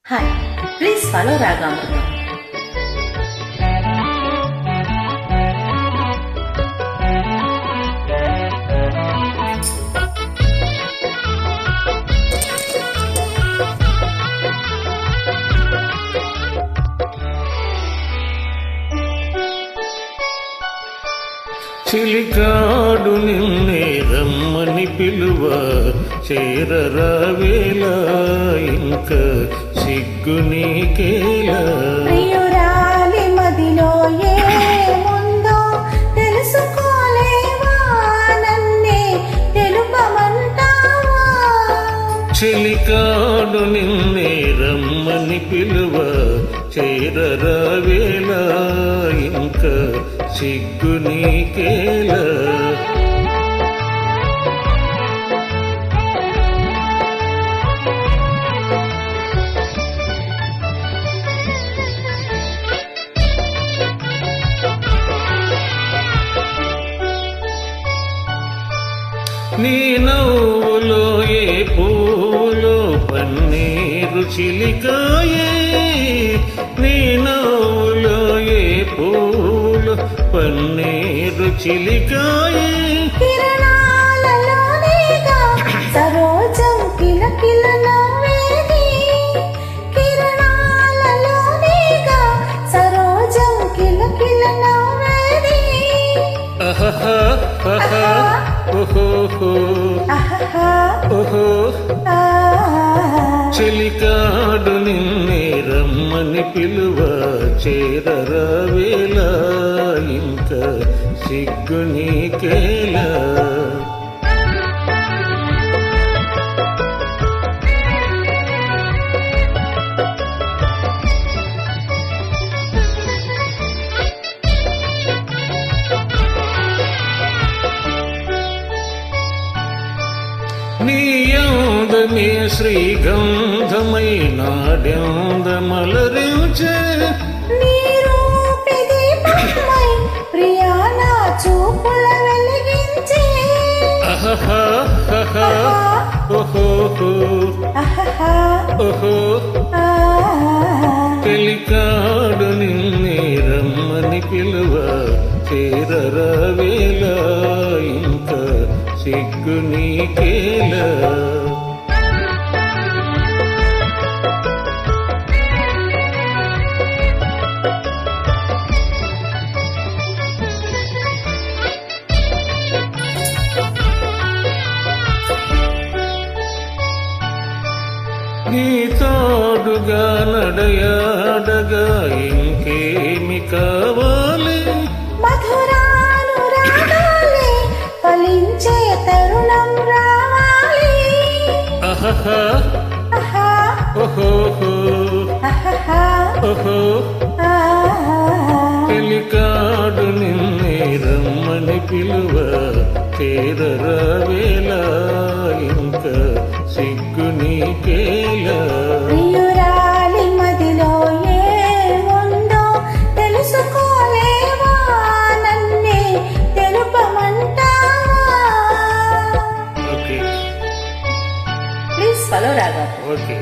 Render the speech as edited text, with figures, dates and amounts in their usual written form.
Hi, please follow Ragamrita. చిలికాడు నిన్నే రమ్మని పిలువ చేరరావేలా ఇంక సిగ్గు నీకేలా ప్రియురాలి మదిలో ఏముందో తెలుసుకోలేవా నన్నే తెలుపమంటావా చిలికాడు నిన్నే రమ్మని పిలువ చేరరావేలా ఇంక సిగ్గు నీకేలా నీ నవ్వులో ఏ పూలో పన్నీరు చిలికాయే నీ నవ్వులో ఏ పూలో పన్నీరు చిలికాయే కిరణాలలోనేగా సరోజం కిలకిల నవ్వేది కిరణాలలోనేగా సరోజం కిలకిల నవ్వేది అహహా అహా ఓహో ఓహో చెలికాడు నిన్నే రమ్మని పిలువ చేరరావేలా ఇంక సిగ్గు నీకేలా నీ యాందమే శ్రీగంధమై నాడ్యాందమలరించే నీ రూపి దీపమై ప్రియా నా చూపుల వెలిగించే అహహా అహహా ఓహో ఓహో చెలికాడు నిన్నే రమ్మని పిలువ చేరరావేలా ఇంక సిగ్గు నీకేలా నీ తోడుగా నడయాడగా ఇంకేమి కావాలి మధురాలు రాగాలే ఫలించే తరుణం రావాలి అహహా ఓహో ఓహో చెలికాడు నిన్నే రమ్మని పిలువ చేరరావేలా ఇంక సిగ్గు నీకేలా ప్రియురాలి మదిలో ఏముందో తెలుసుకోలేవా నన్నే తెలుపమంటావా ఓకే ప్లీజ్ ఫాలో రాగా ఓకే